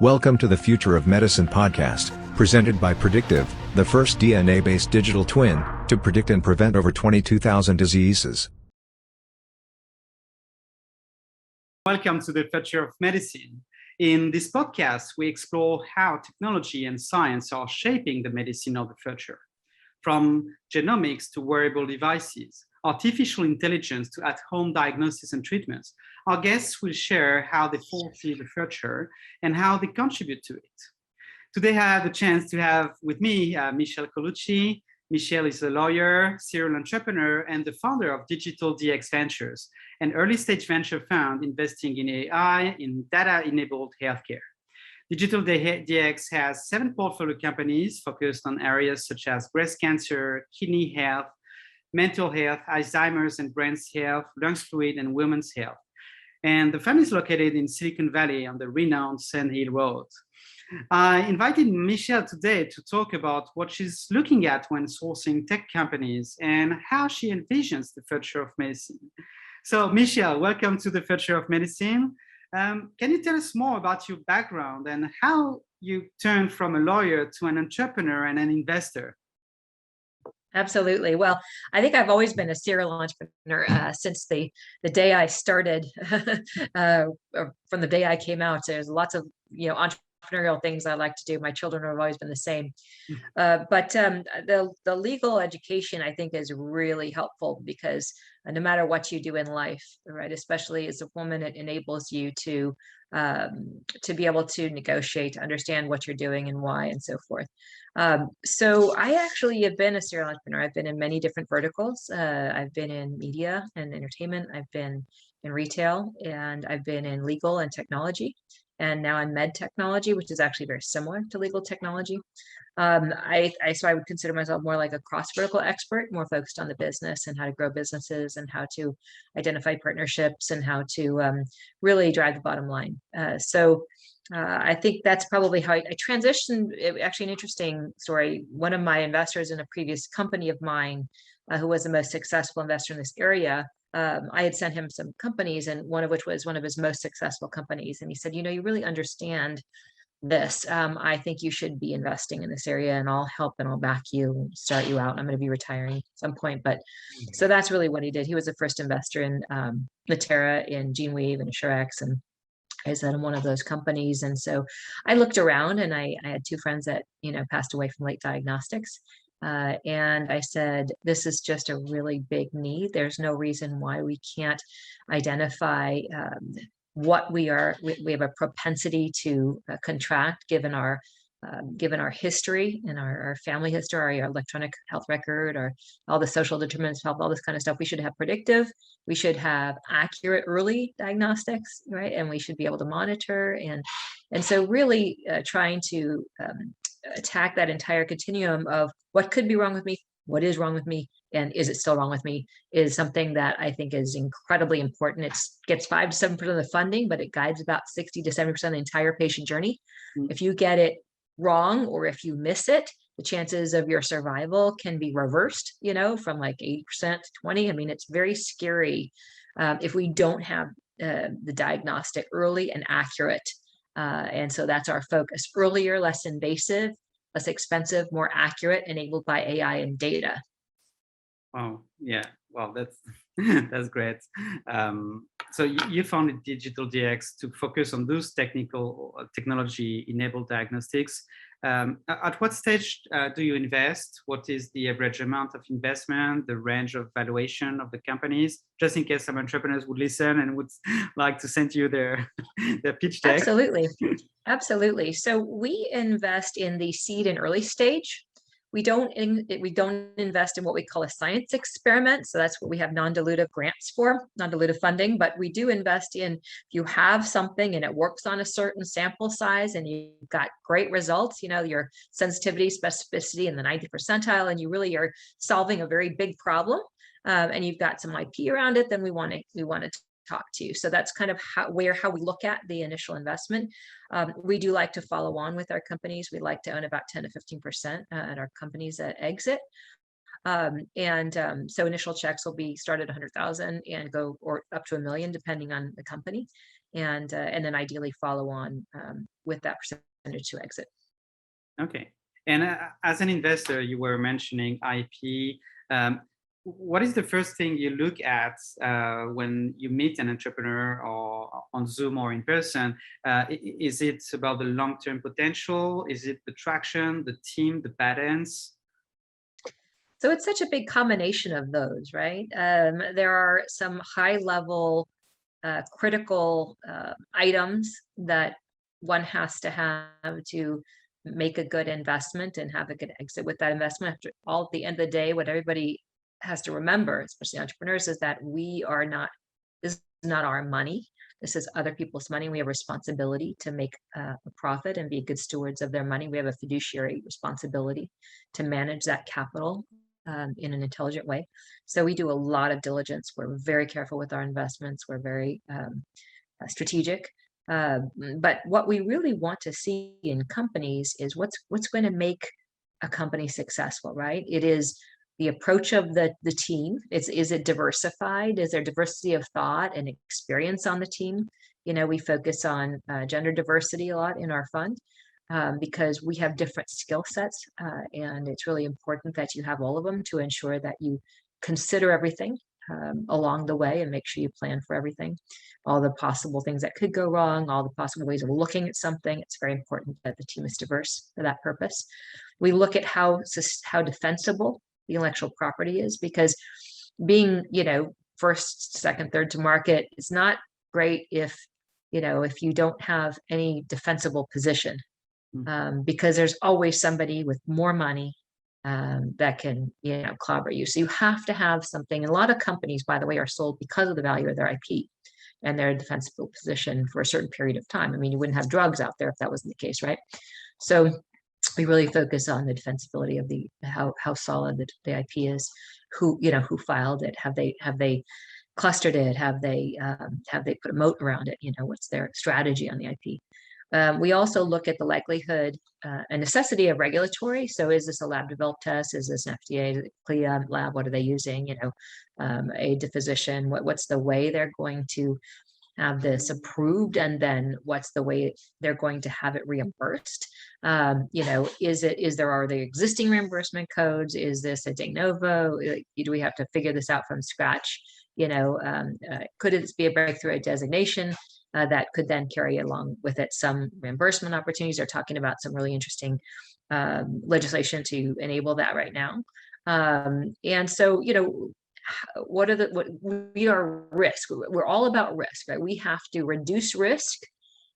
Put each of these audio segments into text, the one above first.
Welcome to the Future of Medicine podcast, presented by Predictiv, the first DNA-based digital twin to predict and prevent over 22,000 diseases. Welcome to the Future of Medicine. In this podcast, we explore how technology and science are shaping the medicine of the future. From genomics to wearable devices, artificial intelligence to at-home diagnosis and treatments, our guests will share how they foresee the future and how they contribute to it. Today, I have the chance to have with me Michele Colucci. Michele is a lawyer, serial entrepreneur, and the founder of DigitalDx Ventures, an early-stage venture fund investing in AI in data-enabled healthcare. DigitalDx has 7 portfolio companies focused on areas such as breast cancer, kidney health, mental health, Alzheimer's and brain health, lungs fluid, and women's health. And the fund is located in Silicon Valley on the renowned Sand Hill Road. I invited Michele today to talk about what she's looking at when sourcing tech companies and how she envisions the future of medicine. So Michele, welcome to the Future of Medicine. Can you tell us more about your background and how you turned from a lawyer to an entrepreneur and an investor? Absolutely. Well, I think I've always been a serial entrepreneur since the day I started, from the day I came out. There's lots of entrepreneurial things I like to do. My children have always been the same. But the legal education, I think, is really helpful because no matter what you do in life, right, especially as a woman, it enables you to be able to negotiate, to understand what you're doing and why, and so forth. So I actually have been a serial entrepreneur. I've been in many different verticals. I've been in media and entertainment. I've been in retail, and I've been in legal and technology. And now I'm med technology, which is actually very similar to legal technology. So I would consider myself more like a cross-vertical expert, more focused on the business and how to grow businesses and how to identify partnerships and how to really drive the bottom line. I think that's probably how I transitioned. Actually, an interesting story. One of my investors in a previous company of mine, who was the most successful investor in this area, I had sent him some companies, and one of which was one of his most successful companies. And he said, you really understand this. I think you should be investing in this area, and I'll help and I'll back you, start you out. I'm going to be retiring at some point. But so that's really what he did. He was the first investor in Natera, in GeneWeave, and Assurex, and I said I'm one of those companies. And so I looked around, and I had 2 friends that passed away from late diagnostics. And I said, this is just a really big need. There's no reason why we can't identify what we are. We have a propensity to contract given our history and our family history, our electronic health record, or all the social determinants of health, all this kind of stuff. We should have predictive. We should have accurate early diagnostics, right? And we should be able to monitor. And so really trying to attack that entire continuum of what could be wrong with me, what is wrong with me, and is it still wrong with me, is something that I think is incredibly important. It gets 5 to 7% of the funding, but it guides about 60 to 70% of the entire patient journey. If you get it wrong, or if you miss it, the chances of your survival can be reversed, from like 80% to 20. I mean, it's very scary if we don't have the diagnostic early and accurate. And so that's our focus: earlier, less invasive, less expensive, more accurate, enabled by AI and data. Oh, yeah. Well, that's that's great. So you founded DigitalDx to focus on those technology-enabled diagnostics. At what stage do you invest? What is the average amount of investment, the range of valuation of the companies? Just in case some entrepreneurs would listen and would like to send you their pitch deck. Absolutely. So we invest in the seed and early stage. We don't invest in what we call a science experiment. So that's what we have non-dilutive grants for, non-dilutive funding. But we do invest in, if you have something and it works on a certain sample size and you've got great results, your sensitivity, specificity in the 90th percentile, and you really are solving a very big problem, and you've got some IP around it, then we want to talk to you. So that's kind of how we look at the initial investment. We do like to follow on with our companies. We like to own about 10 to 15% at our companies at exit. So initial checks will be start at 100,000 and go or up to $1 million, depending on the company. and then ideally follow on with that percentage to exit. Okay. And as an investor, you were mentioning IP. What is the first thing you look at when you meet an entrepreneur, or on Zoom or in person? Is it about the long-term potential? Is it the traction, the team, the patents? So it's such a big combination of those, right? There are some high-level critical items that one has to have to make a good investment and have a good exit with that investment. After all, at the end of the day, what everybody has to remember, especially entrepreneurs, is that this is not our money. This is other people's money. We have a responsibility to make a profit and be good stewards of their money. We have a fiduciary responsibility to manage that capital in an intelligent way. So we do a lot of diligence. We're very careful with our investments. We're very strategic. But what we really want to see in companies is what's going to make a company successful, right? It is the approach of the team. Is it diversified? Is there diversity of thought and experience on the team? We focus on gender diversity a lot in our fund because we have different skill sets, and it's really important that you have all of them to ensure that you consider everything along the way and make sure you plan for everything, all the possible things that could go wrong, all the possible ways of looking at something. It's very important that the team is diverse for that purpose. We look at how defensible the intellectual property is, because being, first, second, third to market is not great if you don't have any defensible position, because there's always somebody with more money that can, clobber you. So you have to have something. And a lot of companies, by the way, are sold because of the value of their IP and their defensible position for a certain period of time. I mean, you wouldn't have drugs out there if that wasn't the case, right? So we really focus on the defensibility of how solid the IP is, who filed it, have they clustered it, have they put a moat around it, what's their strategy on the IP. We also look at the likelihood and necessity of regulatory. So is this a lab developed test? Is this an FDA CLIA lab? What are they using? A physician, what's the way they're going to have this approved, and then what's the way they're going to have it reimbursed? Are the existing reimbursement codes? Is this a de novo? Do we have to figure this out from scratch? Could it be a breakthrough designation that could then carry along with it some reimbursement opportunities? They're talking about some really interesting legislation to enable that right now. And so, we are risk. We're all about risk, right? We have to reduce risk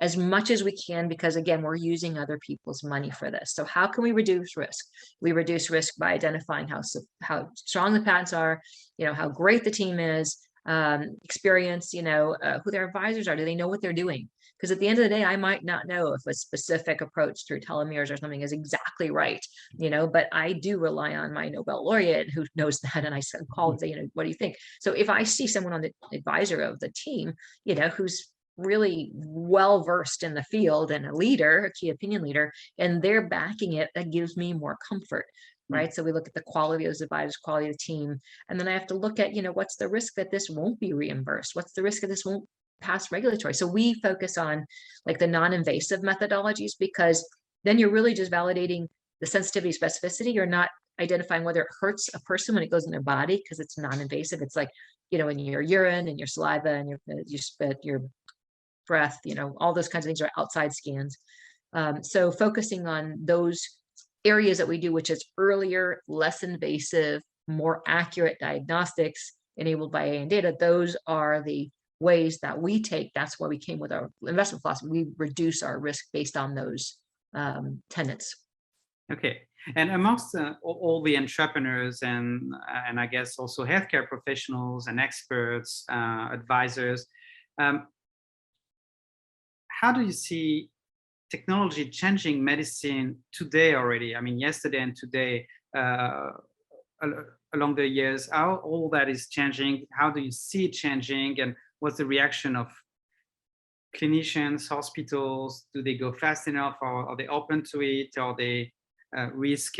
as much as we can, because again, we're using other people's money for this. So how can we reduce risk? We reduce risk by identifying how strong the patents are, how great the team is, experience, who their advisors are. Do they know what they're doing? Because at the end of the day, I might not know if a specific approach through telomeres or something is exactly right, but I do rely on my Nobel laureate who knows that. And I call and say, what do you think? So if I see someone on the advisor of the team, who's really well-versed in the field and a leader, a key opinion leader, and they're backing it, that gives me more comfort. Right. So we look at the quality of those advisors, quality of the team. And then I have to look at, what's the risk that this won't be reimbursed? What's the risk that this won't pass regulatory? So we focus on like the non-invasive methodologies, because then you're really just validating the sensitivity, specificity. You're not identifying whether it hurts a person when it goes in their body, because it's non-invasive. It's like, in your urine and your saliva and your spit, your breath, all those kinds of things are outside scans. So focusing on those areas that we do, which is earlier, less invasive, more accurate diagnostics enabled by AI and data, those are the ways that we take. That's why we came with our investment philosophy. We reduce our risk based on those tenets. Okay. And amongst all the entrepreneurs and I guess also healthcare professionals and experts, advisors, how do you see technology changing medicine today already? I mean, yesterday and today, along the years, how all that is changing? How do you see it changing? And what's the reaction of clinicians, hospitals? Do they go fast enough, or are they open to it? Are they risk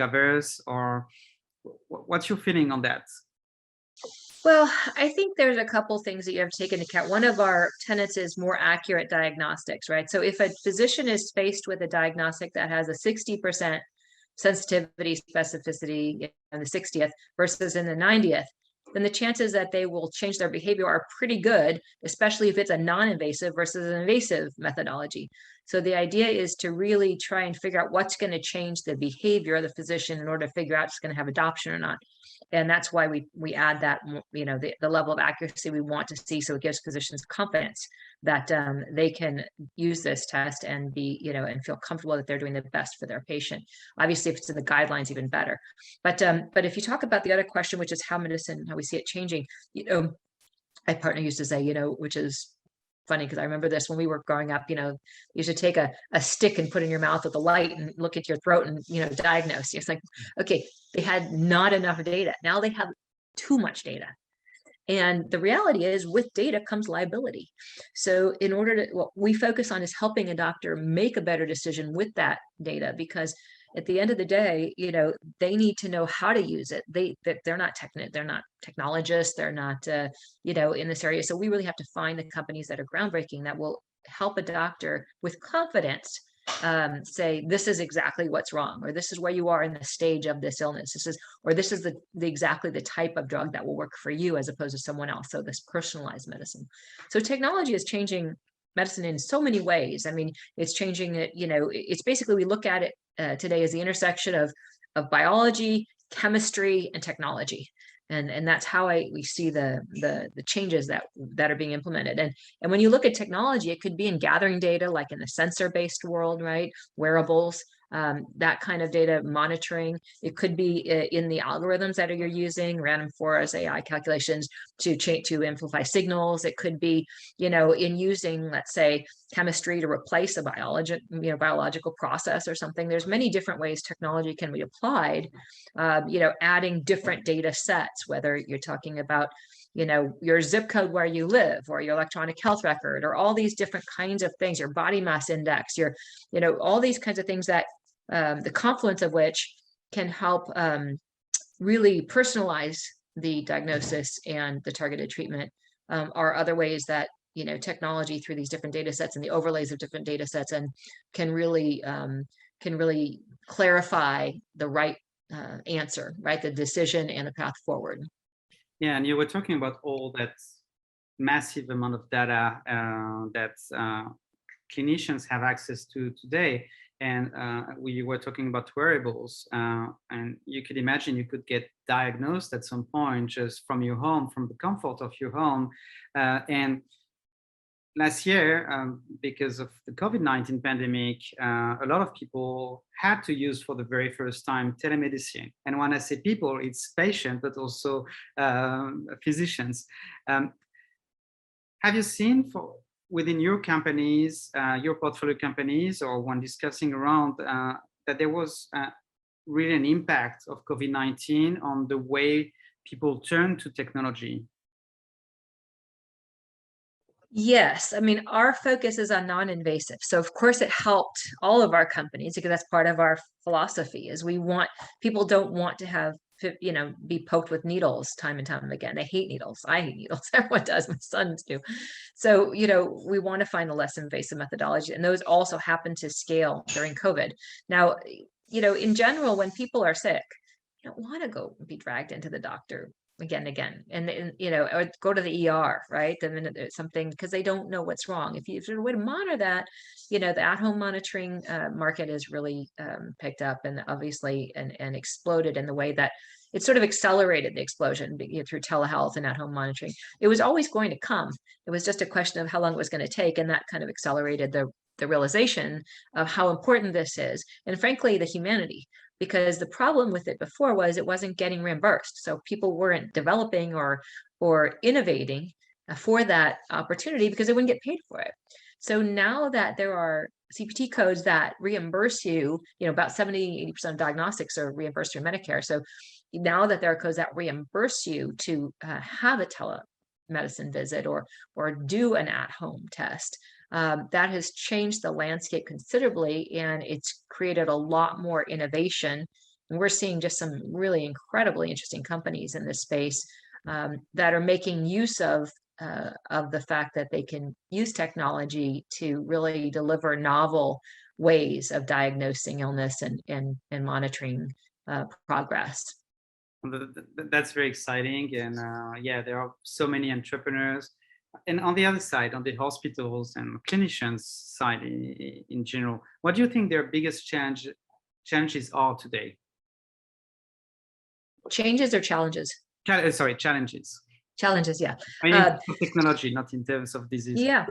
averse? Or what's your feeling on that? Well, I think there's a couple things that you have to take into account. One of our tenets is more accurate diagnostics, right? So if a physician is faced with a diagnostic that has a 60% sensitivity, specificity in the 60th versus in the 90th, then the chances that they will change their behavior are pretty good, especially if it's a non-invasive versus an invasive methodology. So the idea is to really try and figure out what's going to change the behavior of the physician in order to figure out if it's going to have adoption or not. And that's why we add that, the level of accuracy we want to see, so it gives physicians confidence that they can use this test and and feel comfortable that they're doing the best for their patient. Obviously, if it's in the guidelines, even better. But if you talk about the other question, which is how we see it changing, my partner used to say, which is funny because I remember this when we were growing up, you used to take a stick and put in your mouth with a light and look at your throat and, diagnose. It's like, okay, they had not enough data. Now they have too much data. And the reality is with data comes liability. So in order to, what we focus on is helping a doctor make a better decision with that data, because at the end of the day, they need to know how to use it. They're not technologists. They're not, in this area. So we really have to find the companies that are groundbreaking that will help a doctor with confidence say, this is exactly what's wrong, or this is where you are in the stage of this illness. This is the exactly the type of drug that will work for you as opposed to someone else. So this personalized medicine. So technology is changing medicine in so many ways. I mean, it's changing it, it's basically, we look at it today as the intersection of biology, chemistry, and technology. And that's how we see the changes that are being implemented. And when you look at technology, it could be in gathering data, like in the sensor-based world, right? Wearables, that kind of data monitoring. It could be in the algorithms that you're using, random forest AI calculations to amplify signals. It could be, in using, let's say, chemistry to replace a biological process or something. There's many different ways technology can be applied, adding different data sets, whether you're talking about your zip code where you live, or your electronic health record, or all these different kinds of things, your body mass index, all these kinds of things that the confluence of which can help really personalize the diagnosis and the targeted treatment, are other ways that technology, through these different data sets and the overlays of different data sets, and can really clarify the right answer, right, the decision and the path forward. Yeah, and you were talking about all that massive amount of data that clinicians have access to today. And we were talking about wearables, and you could imagine you could get diagnosed at some point just from your home, from the comfort of your home. And last year, because of the COVID-19 pandemic, a lot of people had to use for the very first time telemedicine. And when I say people, it's patients, but also physicians. Have you seen within your companies, your portfolio companies, or when discussing around, that there was really an impact of COVID-19 on the way people turn to technology? Yes, I mean, our focus is on non-invasive. So of course it helped all of our companies, because that's part of our philosophy, is people don't want to have, be poked with needles time and time again. They hate needles. I hate needles. Everyone does. My sons do. So, we want to find a less invasive methodology, and those also happen to scale during COVID. Now, in general, when people are sick, you don't want to go be dragged into the doctor again and again, and or go to the ER, right, the minute there's something, because they don't know what's wrong. If there's a way to monitor that, the at-home monitoring market is really picked up, and obviously and exploded in the way that it sort of accelerated the explosion through telehealth and at-home monitoring. It was always going to come. It was just a question of how long it was going to take, and that kind of accelerated the realization of how important this is, and frankly, the humanity. Because the problem with it before was it wasn't getting reimbursed. So people weren't developing or innovating for that opportunity because they wouldn't get paid for it. So now that there are CPT codes that reimburse you, about 70–80% of diagnostics are reimbursed through Medicare. So now that there are codes that reimburse you to have a telemedicine visit or do an at-home test, that has changed the landscape considerably, and it's created a lot more innovation. And we're seeing just some really incredibly interesting companies in this space that are making use of the fact that they can use technology to really deliver novel ways of diagnosing illness and monitoring progress. That's very exciting. And yeah, there are so many entrepreneurs. And on the other side, on the hospitals and clinicians side in general, what do you think their biggest challenges are today? Changes or challenges? Sorry, challenges. Challenges, yeah. I mean, in terms of technology, not in terms of disease. Yeah.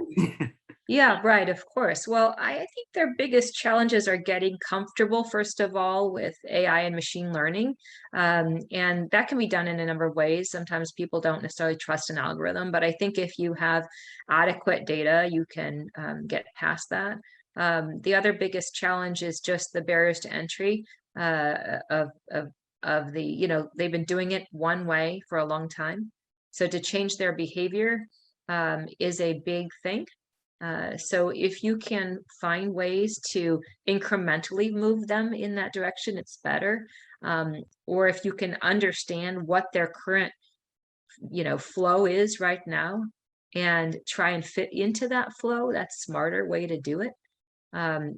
Yeah, right, of course. Well, I think their biggest challenges are getting comfortable, first of all, with AI and machine learning. And that can be done in a number of ways. Sometimes people don't necessarily trust an algorithm, but I think if you have adequate data, you can get past that. The other biggest challenge is just the barriers to entry of the, they've been doing it one way for a long time. So to change their behavior is a big thing. So if you can find ways to incrementally move them in that direction, it's better. Or if you can understand what their current, flow is right now and try and fit into that flow, that's a smarter way to do it.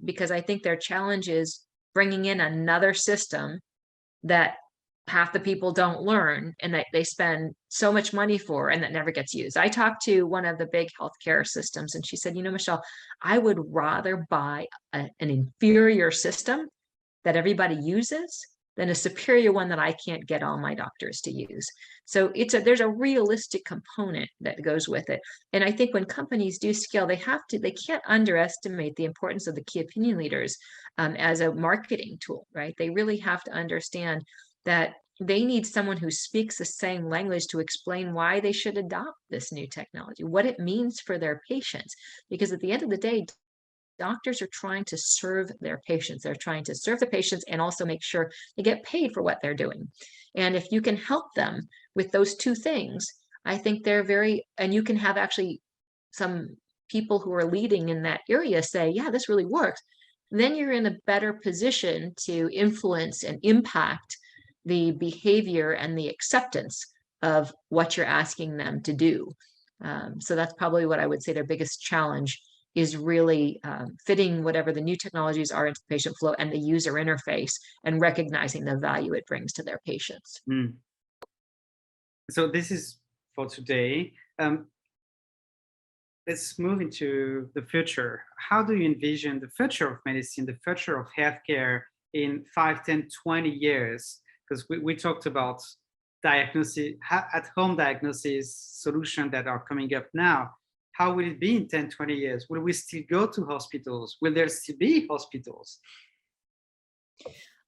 Because I think their challenge is bringing in another system that half the people don't learn and that they spend so much money for and that never gets used. I talked to one of the big healthcare systems and she said, Michele, I would rather buy an inferior system that everybody uses than a superior one that I can't get all my doctors to use. So there's a realistic component that goes with it. And I think when companies do scale, they can't underestimate the importance of the key opinion leaders as a marketing tool, right? They really have to understand that they need someone who speaks the same language to explain why they should adopt this new technology, what it means for their patients. Because at the end of the day, doctors are trying to serve their patients. They're trying to serve the patients and also make sure they get paid for what they're doing. And if you can help them with those two things, I think and you can have actually some people who are leading in that area say, yeah, this really works. Then you're in a better position to influence and impact the behavior and the acceptance of what you're asking them to do. So that's probably what I would say their biggest challenge is, really fitting whatever the new technologies are into the patient flow and the user interface and recognizing the value it brings to their patients. So this is for today. Let's move into the future. How do you envision the future of medicine, the future of healthcare in 5, 10, 20 years? Because we talked about diagnosis, at-home diagnosis solutions that are coming up now. How will it be in 10, 20 years? Will we still go to hospitals? Will there still be hospitals?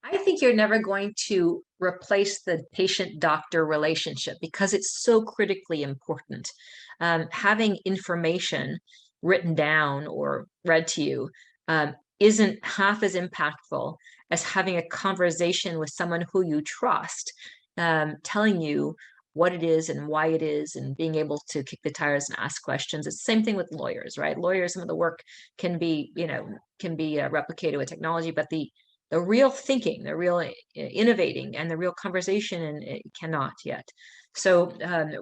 I think you're never going to replace the patient-doctor relationship because it's so critically important. Having information written down or read to you isn't half as impactful as having a conversation with someone who you trust, telling you what it is and why it is, and being able to kick the tires and ask questions. It's the same thing with lawyers, right? Lawyers, some of the work can be replicated with technology, but the real thinking, the real innovating, and the real conversation, and it cannot yet. So,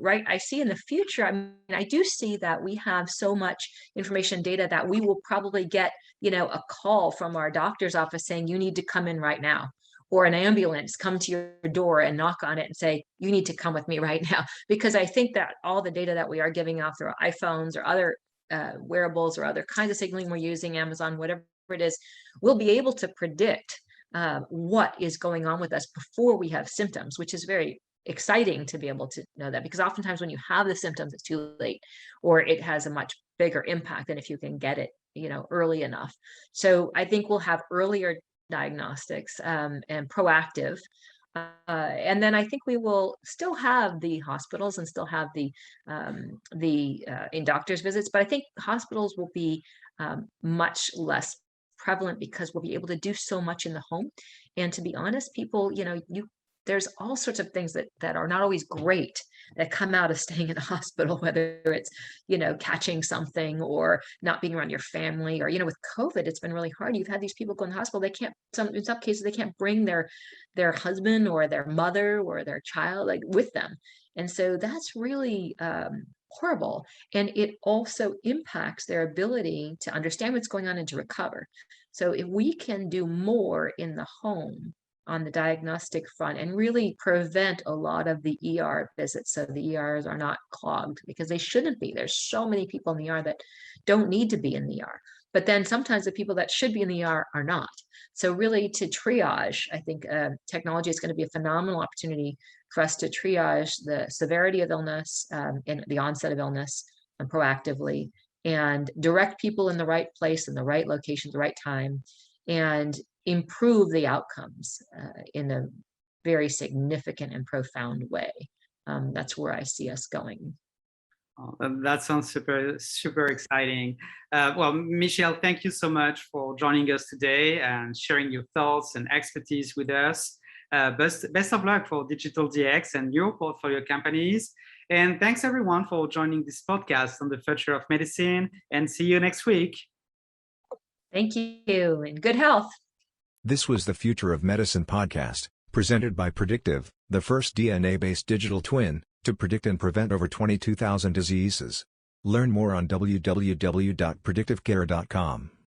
right, I see in the future, I do see that we have so much information data that we will probably get, a call from our doctor's office saying, you need to come in right now. Or an ambulance come to your door and knock on it and say, you need to come with me right now. Because I think that all the data that we are giving off through our iPhones or other wearables or other kinds of signaling we're using, Amazon, whatever it is, we'll be able to predict what is going on with us before we have symptoms, which is very exciting to be able to know that, because oftentimes when you have the symptoms, it's too late, or it has a much bigger impact than if you can get it, early enough. So I think we'll have earlier diagnostics and proactive. And then I think we will still have the hospitals and still have the in doctor's visits, but I think hospitals will be much less prevalent because we'll be able to do so much in the home. And to be honest, people, there's all sorts of things that are not always great that come out of staying in a hospital, whether it's, catching something or not being around your family, or, with COVID, it's been really hard. You've had these people go in the hospital. In some cases, they can't bring their husband or their mother or their child with them. And so that's really horrible. And it also impacts their ability to understand what's going on and to recover. So if we can do more in the home on the diagnostic front and really prevent a lot of the ER visits, so the ERs are not clogged, because they shouldn't be. There's so many people in the ER that don't need to be in the ER. But then sometimes the people that should be in the ER are not. So really to triage, I think technology is going to be a phenomenal opportunity for us to triage the severity of illness and the onset of illness proactively, and direct people in the right place, in the right location, the right time, and improve the outcomes in a very significant and profound way. That's where I see us going. Oh, that sounds super exciting. Well, Michele, thank you so much for joining us today and sharing your thoughts and expertise with us. Best of luck for DigitalDx and your portfolio companies. And thanks everyone for joining this podcast on the future of medicine, and see you next week. Thank you, and good health. This was the Future of Medicine podcast, presented by Predictiv, the first DNA-based digital twin to predict and prevent over 22,000 diseases. Learn more on www.predictivecare.com.